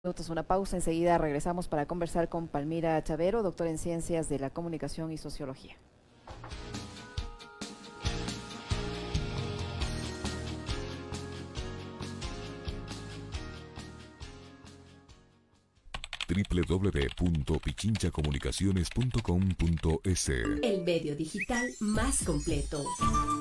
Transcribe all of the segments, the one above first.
Minutos, una pausa, enseguida regresamos para conversar con Palmira Chavero, doctora en Ciencias de la Comunicación y Sociología. www.pichinchacomunicaciones.com.es. El medio digital más completo.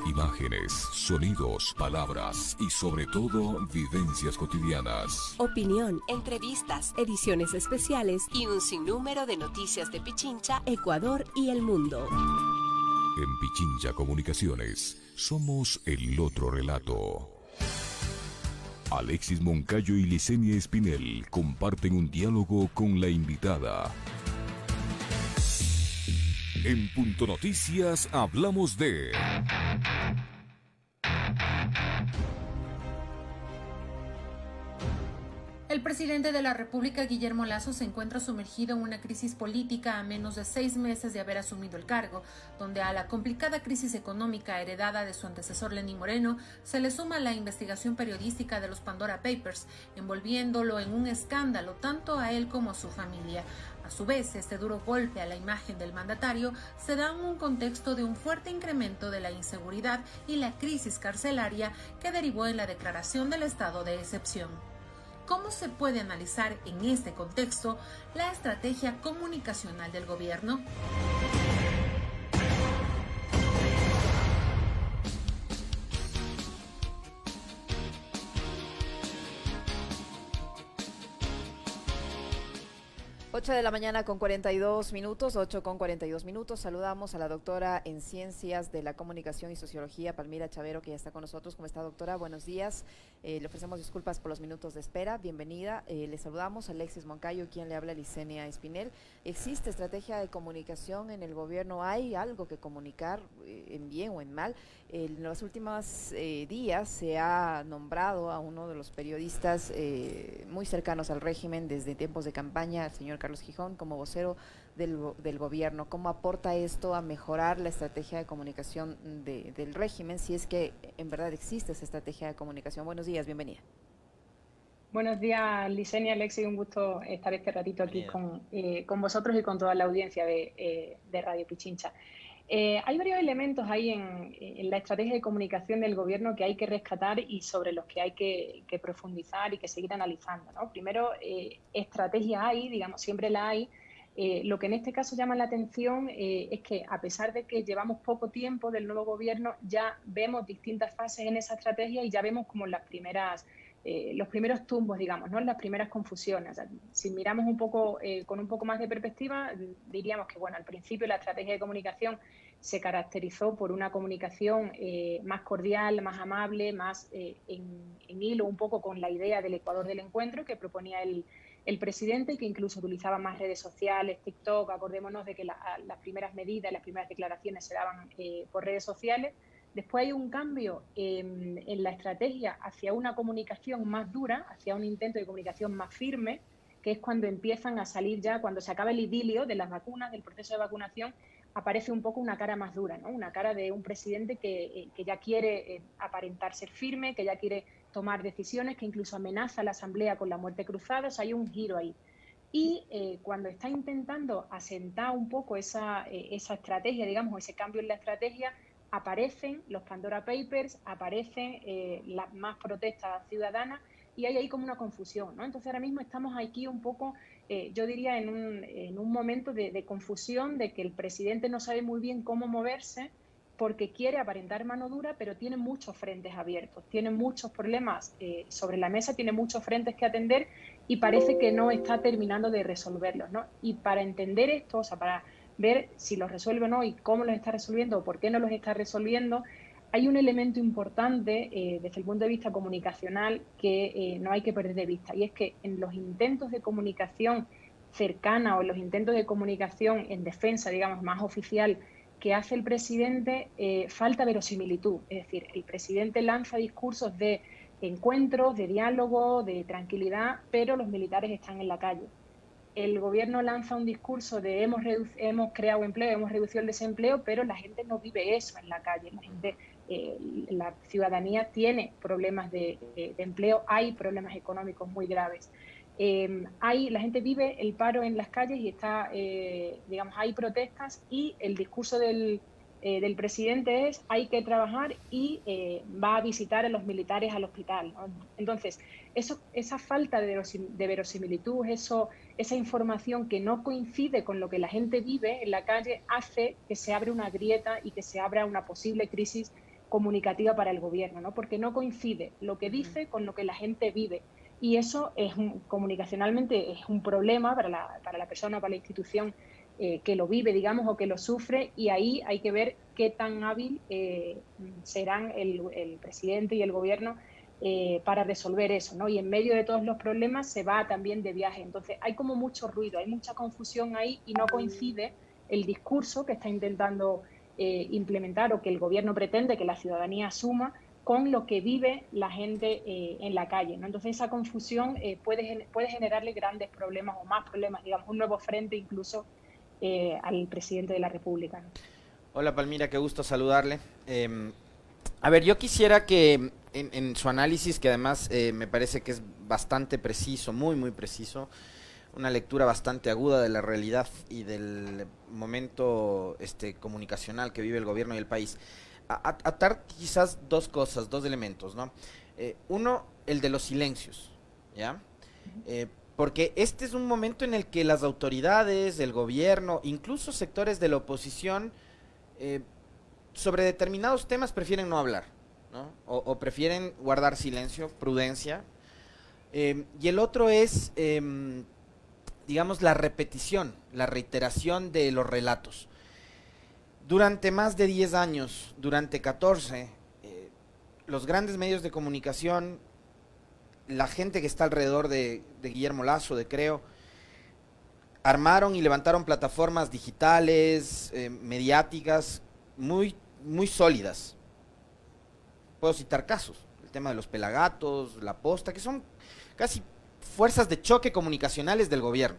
Imágenes, sonidos, palabras y sobre todo vivencias cotidianas. Opinión, entrevistas, ediciones especiales y un sinnúmero de noticias de Pichincha, Ecuador y el mundo. En Pichincha Comunicaciones somos el otro relato. Alexis Moncayo y Licenia Espinel comparten un diálogo con la invitada. En Punto Noticias hablamos de... El presidente de la República, Guillermo Lasso, se encuentra sumergido en una crisis política a menos de 6 meses de haber asumido el cargo, donde a la complicada crisis económica heredada de su antecesor Lenín Moreno se le suma la investigación periodística de los Pandora Papers, envolviéndolo en un escándalo tanto a él como a su familia. A su vez, este duro golpe a la imagen del mandatario se da en un contexto de un fuerte incremento de la inseguridad y la crisis carcelaria que derivó en la declaración del estado de excepción. ¿Cómo se puede analizar en este contexto la estrategia comunicacional del gobierno? 8 de la mañana con 42 minutos, 8 con 42 minutos. Saludamos a la doctora en Ciencias de la Comunicación y Sociología, Palmira Chavero, que ya está con nosotros. ¿Cómo está, doctora? Buenos días. Le ofrecemos disculpas por los minutos de espera. Bienvenida. Le saludamos a Alexis Moncayo, quien le habla, Licenia Espinel. ¿Existe estrategia de comunicación en el gobierno? ¿Hay algo que comunicar, en bien o en mal? En los últimos días se ha nombrado a uno de los periodistas muy cercanos al régimen desde tiempos de campaña, el señor Carlos Gijón, como vocero del gobierno. ¿Cómo aporta esto a mejorar la estrategia de comunicación del régimen, si es que en verdad existe esa estrategia de comunicación? Buenos días, bienvenida. Buenos días, Licenia, Alexis, un gusto estar este ratito aquí con vosotros y con toda la audiencia de Radio Pichincha. Hay varios elementos ahí en la estrategia de comunicación del gobierno que hay que rescatar y sobre los que hay que profundizar y que seguir analizando, ¿no? Primero, estrategia hay, digamos, siempre la hay. Lo que en este caso llama la atención es que, a pesar de que llevamos poco tiempo del nuevo gobierno, ya vemos distintas fases en esa estrategia y ya vemos como las primeras... los primeros tumbos, digamos, ¿no? Las primeras confusiones. O sea, si miramos un poco con un poco más de perspectiva, diríamos que, bueno, al principio la estrategia de comunicación se caracterizó por una comunicación más cordial, más amable, más en hilo un poco con la idea del Ecuador del encuentro que proponía el presidente, que incluso utilizaba más redes sociales, TikTok. Acordémonos de que las primeras medidas, las primeras declaraciones se daban por redes sociales. Después hay un cambio en la estrategia hacia una comunicación más dura, hacia un intento de comunicación más firme, que es cuando empiezan a salir ya, cuando se acaba el idilio de las vacunas, del proceso de vacunación, aparece un poco una cara más dura, ¿no? Una cara de un presidente que ya quiere aparentar ser firme, que ya quiere tomar decisiones, que incluso amenaza a la Asamblea con la muerte cruzada. O sea, hay un giro ahí. Y cuando está intentando asentar un poco esa estrategia, digamos, ese cambio en la estrategia, aparecen los Pandora Papers, aparecen las más protestas ciudadanas y hay ahí como una confusión, ¿no? Entonces ahora mismo estamos aquí un poco, yo diría, en un momento de confusión, de que el presidente no sabe muy bien cómo moverse porque quiere aparentar mano dura, pero tiene muchos frentes abiertos, tiene muchos problemas sobre la mesa, tiene muchos frentes que atender y parece que no está terminando de resolverlos, ¿no? Y para entender esto, o sea, para ver si los resuelve o no y cómo los está resolviendo o por qué no los está resolviendo, hay un elemento importante desde el punto de vista comunicacional que no hay que perder de vista, y es que en los intentos de comunicación cercana o en los intentos de comunicación en defensa, digamos, más oficial que hace el presidente, falta verosimilitud. Es decir, el presidente lanza discursos de encuentros, de diálogo, de tranquilidad, pero los militares están en la calle. El gobierno lanza un discurso de hemos creado empleo, hemos reducido el desempleo, pero la gente no vive eso en la calle. La gente, la ciudadanía tiene problemas de empleo, hay problemas económicos muy graves. la gente vive el paro en las calles y está, digamos, hay protestas y el discurso del presidente es hay que trabajar y va a visitar a los militares al hospital, ¿no? Entonces, esa falta de verosimilitud, esa información que no coincide con lo que la gente vive en la calle hace que se abra una grieta y que se abra una posible crisis comunicativa para el gobierno, ¿no? Porque no coincide lo que dice con lo que la gente vive. Y eso comunicacionalmente es un problema para la persona, para la institución que lo vive, digamos, o que lo sufre, y ahí hay que ver qué tan hábil serán el presidente y el gobierno para resolver eso, ¿no? Y en medio de todos los problemas se va también de viaje. Entonces hay como mucho ruido, hay mucha confusión ahí y no coincide el discurso que está intentando implementar o que el gobierno pretende que la ciudadanía asuma con lo que vive la gente en la calle, ¿no? Entonces esa confusión puede generarle grandes problemas o más problemas, digamos, un nuevo frente incluso al presidente de la República, ¿no? Hola Palmira, qué gusto saludarle. A ver, yo quisiera que en su análisis, que además me parece que es bastante preciso, muy muy preciso, una lectura bastante aguda de la realidad y del momento comunicacional que vive el gobierno y el país, atar quizás dos cosas, dos elementos, ¿no? Uno, el de los silencios, ¿ya? Porque este es un momento en el que las autoridades, el gobierno, incluso sectores de la oposición, sobre determinados temas prefieren no hablar, ¿no? O prefieren guardar silencio, prudencia. Y el otro es, digamos, la repetición, la reiteración de los relatos. Durante más de 10 años, durante 14, los grandes medios de comunicación, la gente que está alrededor de Guillermo Lasso, de Creo, armaron y levantaron plataformas digitales, mediáticas, muy, muy sólidas. Puedo citar casos, el tema de los Pelagatos, La Posta, que son casi fuerzas de choque comunicacionales del gobierno,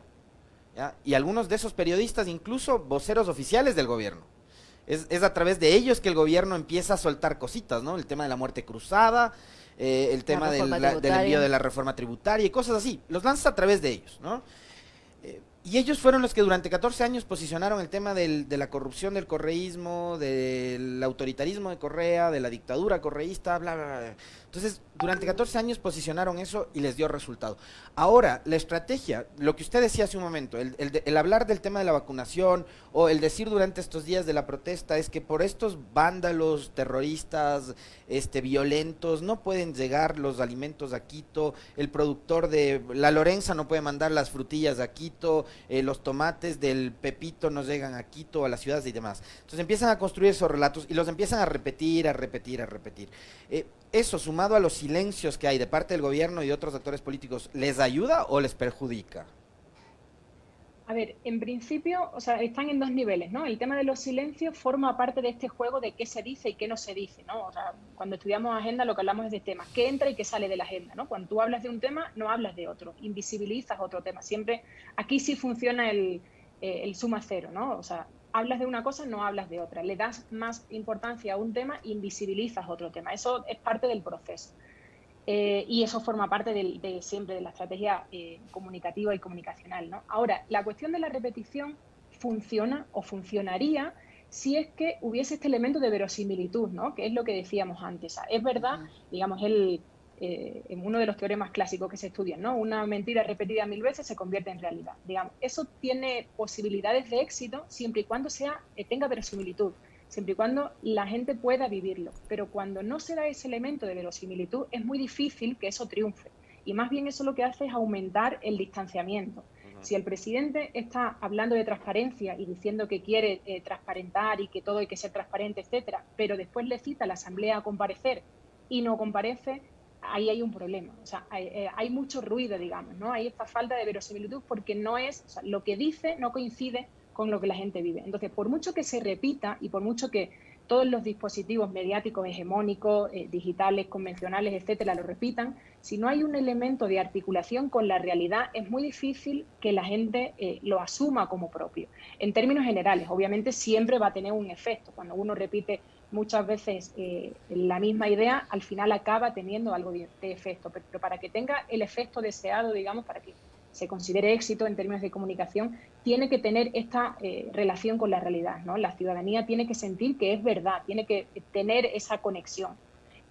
¿ya? Y algunos de esos periodistas incluso voceros oficiales del gobierno. Es a través de ellos que el gobierno empieza a soltar cositas, ¿no? El tema de la muerte cruzada, el tema del envío de la reforma tributaria y cosas así. Los lanza a través de ellos, ¿no? Y ellos fueron los que durante 14 años posicionaron el tema de la corrupción del correísmo, del autoritarismo de Correa, de la dictadura correísta, bla, bla, bla. Entonces, durante 14 años posicionaron eso y les dio resultado. Ahora, la estrategia, lo que usted decía hace un momento, el hablar del tema de la vacunación o el decir durante estos días de la protesta es que por estos vándalos, terroristas, violentos, no pueden llegar los alimentos a Quito, el productor de La Lorenza no puede mandar las frutillas a Quito, los tomates del Pepito no llegan a Quito, a las ciudades y demás. Entonces empiezan a construir esos relatos y los empiezan a repetir, a repetir, a repetir. Eso, sumado a los silencios que hay de parte del gobierno y de otros actores políticos, ¿les ayuda o les perjudica? A ver, en principio, o sea, están en dos niveles, ¿no? El tema de los silencios forma parte de este juego de qué se dice y qué no se dice, ¿no? O sea, cuando estudiamos agenda lo que hablamos es de temas, qué entra y qué sale de la agenda, ¿no? Cuando tú hablas de un tema, no hablas de otro, invisibilizas otro tema. Siempre, aquí sí funciona el suma cero, ¿no? O sea, hablas de una cosa, no hablas de otra. Le das más importancia a un tema, invisibilizas otro tema. Eso es parte del proceso. Y eso forma parte siempre de la estrategia comunicativa y comunicacional, ¿no? Ahora, la cuestión de la repetición funciona o funcionaría si es que hubiese este elemento de verosimilitud, ¿no? Que es lo que decíamos antes. Es verdad, digamos, en uno de los teoremas clásicos que se estudian, ¿no? Una mentira repetida 1000 veces se convierte en realidad. Digamos, eso tiene posibilidades de éxito siempre y cuando tenga verosimilitud, siempre y cuando la gente pueda vivirlo. Pero cuando no se da ese elemento de verosimilitud, es muy difícil que eso triunfe. Y más bien eso lo que hace es aumentar el distanciamiento. Si el presidente está hablando de transparencia y diciendo que quiere transparentar y que todo hay que ser transparente, etcétera, pero después le cita a la Asamblea a comparecer y no comparece, ahí hay un problema. O sea, hay mucho ruido, digamos, ¿no? Hay esta falta de verosimilitud porque lo que dice no coincide con lo que la gente vive. Entonces, por mucho que se repita y por mucho que todos los dispositivos mediáticos hegemónicos, digitales, convencionales, etcétera, lo repitan, si no hay un elemento de articulación con la realidad, es muy difícil que la gente lo asuma como propio. En términos generales, obviamente siempre va a tener un efecto. Cuando uno repite muchas veces la misma idea, al final acaba teniendo algo de efecto. Pero para que tenga el efecto deseado, digamos, para que se considere éxito en términos de comunicación, tiene que tener esta relación con la realidad, ¿no? La ciudadanía tiene que sentir que es verdad, tiene que tener esa conexión.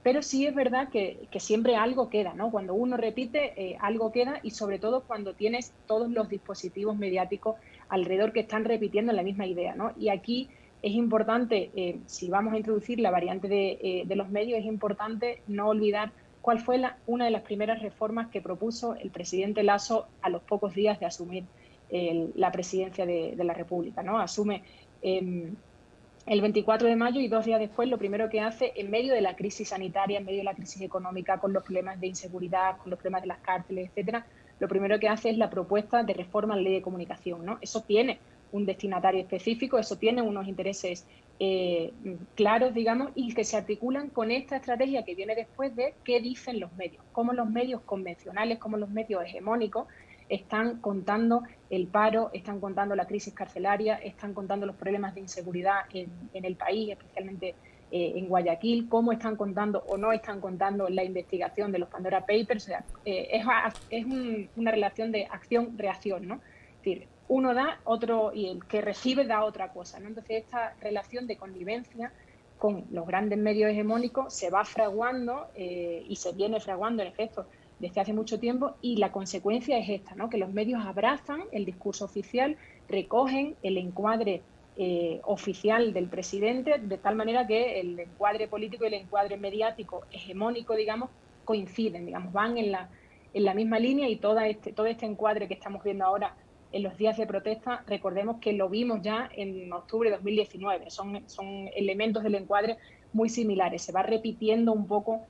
Pero sí es verdad que siempre algo queda, ¿no? Cuando uno repite, algo queda, y sobre todo cuando tienes todos los dispositivos mediáticos alrededor que están repitiendo la misma idea, ¿no? Y aquí es importante, si vamos a introducir la variante de los medios, es importante no olvidar cuál fue una de las primeras reformas que propuso el presidente Lasso a los pocos días de asumir la presidencia de la República, ¿no? Asume el 24 de mayo y 2 días después lo primero que hace, en medio de la crisis sanitaria, en medio de la crisis económica, con los problemas de inseguridad, con los problemas de las cárceles, etcétera, lo primero que hace es la propuesta de reforma a la ley de comunicación, ¿no? Eso tiene un destinatario específico, eso tiene unos intereses claros, digamos, y que se articulan con esta estrategia que viene después de qué dicen los medios, cómo los medios convencionales, cómo los medios hegemónicos están contando el paro, están contando la crisis carcelaria, están contando los problemas de inseguridad en el país, especialmente en Guayaquil, cómo están contando o no están contando la investigación de los Pandora Papers. O sea, es una relación de acción-reacción, ¿no? Es decir, uno da, otro, y el que recibe da otra cosa, ¿no? Entonces, esta relación de connivencia con los grandes medios hegemónicos se va fraguando y se viene fraguando, en efecto, desde hace mucho tiempo, y la consecuencia es esta, ¿no? Que los medios abrazan el discurso oficial, recogen el encuadre oficial del presidente, de tal manera que el encuadre político y el encuadre mediático hegemónico, digamos, coinciden, digamos, van en la misma línea, y todo este encuadre que estamos viendo ahora en los días de protesta, recordemos que lo vimos ya en octubre de 2019, son elementos del encuadre muy similares, se va repitiendo un poco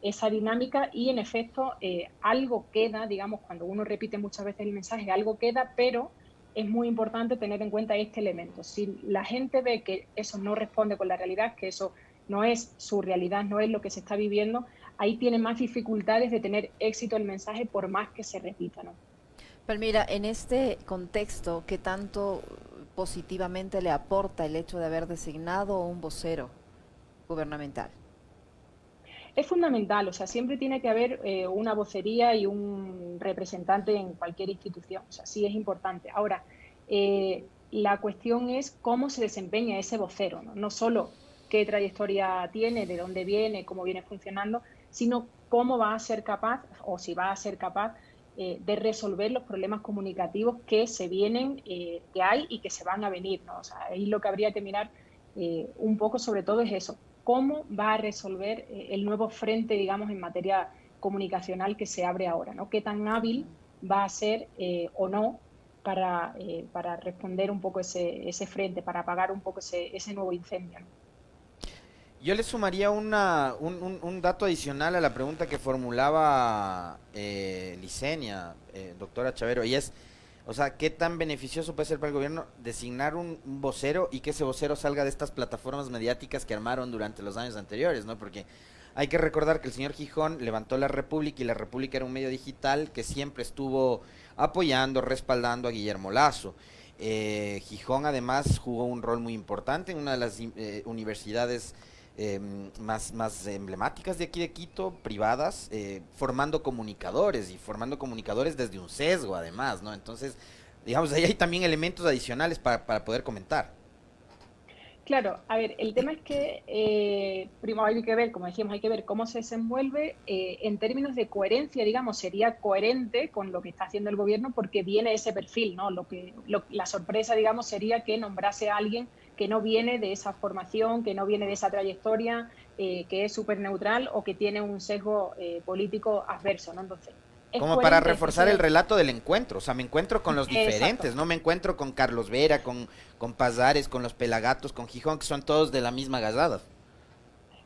esa dinámica, y en efecto algo queda, digamos, cuando uno repite muchas veces el mensaje, algo queda, pero es muy importante tener en cuenta este elemento. Si la gente ve que eso no responde con la realidad, que eso no es su realidad, no es lo que se está viviendo, ahí tiene más dificultades de tener éxito el mensaje por más que se repita, ¿no? Palmira, en este contexto, ¿qué tanto positivamente le aporta el hecho de haber designado un vocero gubernamental? Es fundamental, o sea, siempre tiene que haber una vocería y un representante en cualquier institución, o sea, sí es importante. Ahora, la cuestión es cómo se desempeña ese vocero, ¿no? No solo qué trayectoria tiene, de dónde viene, cómo viene funcionando, sino cómo va a ser capaz, o si va a ser capaz, de resolver los problemas comunicativos que se vienen, que hay y que se van a venir, ¿no? O sea, ahí lo que habría que mirar un poco sobre todo es eso. ¿Cómo va a resolver el nuevo frente, digamos, en materia comunicacional que se abre ahora, ¿no? ¿Qué tan hábil va a ser o no para responder un poco ese frente, para apagar un poco ese nuevo incendio, ¿no? Yo le sumaría un dato adicional a la pregunta que formulaba Licenia, doctora Chavero, y es, o sea, ¿qué tan beneficioso puede ser para el gobierno designar un vocero y que ese vocero salga de estas plataformas mediáticas que armaron durante los años anteriores, ¿no? Porque hay que recordar que el señor Gijón levantó La República, y La República era un medio digital que siempre estuvo apoyando, respaldando a Guillermo Lasso. Gijón además jugó un rol muy importante en una de las universidades más emblemáticas de aquí de Quito, privadas, formando comunicadores desde un sesgo además, ¿no? Entonces, digamos, ahí hay también elementos adicionales para poder comentar. Claro, a ver, el tema es que primero hay que ver, como decíamos, hay que ver cómo se desenvuelve en términos de coherencia, digamos, sería coherente con lo que está haciendo el gobierno porque viene ese perfil, ¿no? La sorpresa, digamos, sería que nombrase a alguien que no viene de esa formación, que no viene de esa trayectoria, que es súper neutral o que tiene un sesgo político adverso, ¿no? Entonces, como para reforzar el relato del encuentro, o sea, me encuentro con los diferentes, exacto, no me encuentro con Carlos Vera, con Pazares, con los Pelagatos, con Gijón, que son todos de la misma gazada.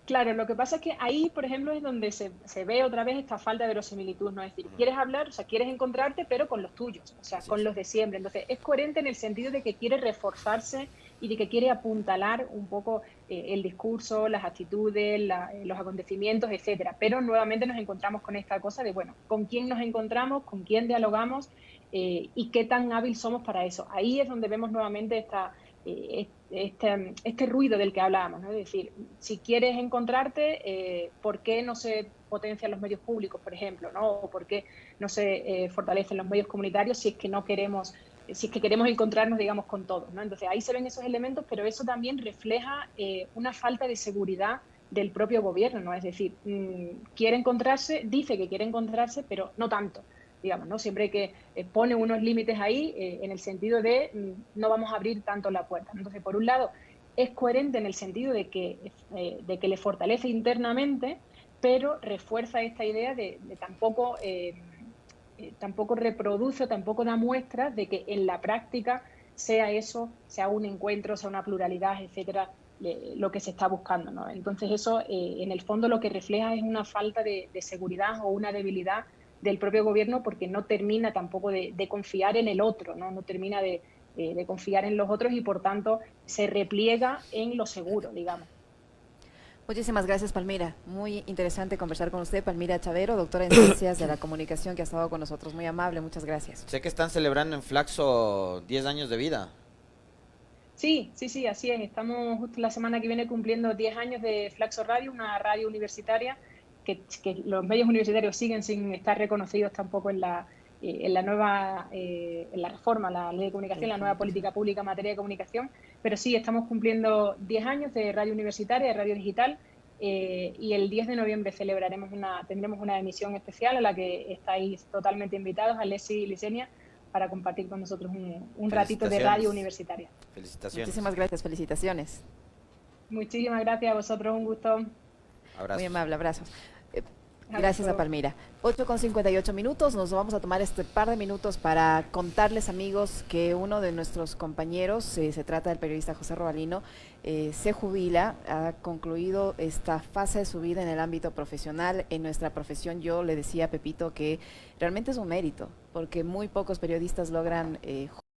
Claro, lo que pasa es que ahí, por ejemplo, es donde se ve otra vez esta falta de verosimilitud, ¿no? Es decir, quieres hablar, o sea, quieres encontrarte, pero con los tuyos, o sea, con los de siempre. Entonces, es coherente en el sentido de que quiere reforzarse y de que quiere apuntalar un poco el discurso, las actitudes, los acontecimientos, etcétera. Pero nuevamente nos encontramos con esta cosa de, bueno, ¿con quién nos encontramos? ¿Con quién dialogamos? ¿Y qué tan hábil somos para eso? Ahí es donde vemos nuevamente este ruido del que hablábamos, ¿no? Es decir, si quieres encontrarte, ¿por qué no se potencian los medios públicos, por ejemplo, ¿no? O por qué no se fortalecen los medios comunitarios si es que no queremos, si es que queremos encontrarnos, digamos, con todos, ¿no? Entonces ahí se ven esos elementos, pero eso también refleja una falta de seguridad del propio gobierno, ¿no? Es decir, quiere encontrarse, dice que quiere encontrarse, pero no tanto, digamos, ¿no? Siempre que pone unos límites ahí en el sentido de no vamos a abrir tanto la puerta. Entonces, por un lado, es coherente en el sentido de que le fortalece internamente, pero refuerza esta idea de tampoco, tampoco reproduce o tampoco da muestras de que en la práctica sea eso, sea un encuentro, sea una pluralidad, etcétera, lo que se está buscando, ¿no? Entonces eso, en el fondo, lo que refleja es una falta de seguridad o una debilidad del propio gobierno, porque no termina tampoco de confiar en el otro, ¿no? No termina de confiar en los otros y, por tanto, se repliega en lo seguro, digamos. Muchísimas gracias, Palmira. Muy interesante conversar con usted, Palmira Chavero, doctora en Ciencias de la Comunicación, que ha estado con nosotros. Muy amable, muchas gracias. Sé que están celebrando en Flaxo 10 años de vida. Sí, así es. Estamos justo la semana que viene cumpliendo 10 años de Flaxo Radio, una radio universitaria que los medios universitarios siguen sin estar reconocidos tampoco en la nueva en la reforma, la ley de comunicación, la nueva política pública en materia de comunicación, pero sí, estamos cumpliendo 10 años de radio universitaria, de radio digital, y el 10 de noviembre tendremos una emisión especial a la que estáis totalmente invitados, Alexi y Licenia, para compartir con nosotros un ratito de radio universitaria. Felicitaciones. Muchísimas gracias, felicitaciones. Muchísimas gracias a vosotros, un gusto. Abrazos. Muy amable, abrazos. Gracias a Palmira. 8:58 minutos, nos vamos a tomar este par de minutos para contarles, amigos, que uno de nuestros compañeros, se trata del periodista José Robalino, se jubila, ha concluido esta fase de su vida en el ámbito profesional. En nuestra profesión, yo le decía a Pepito que realmente es un mérito, porque muy pocos periodistas logran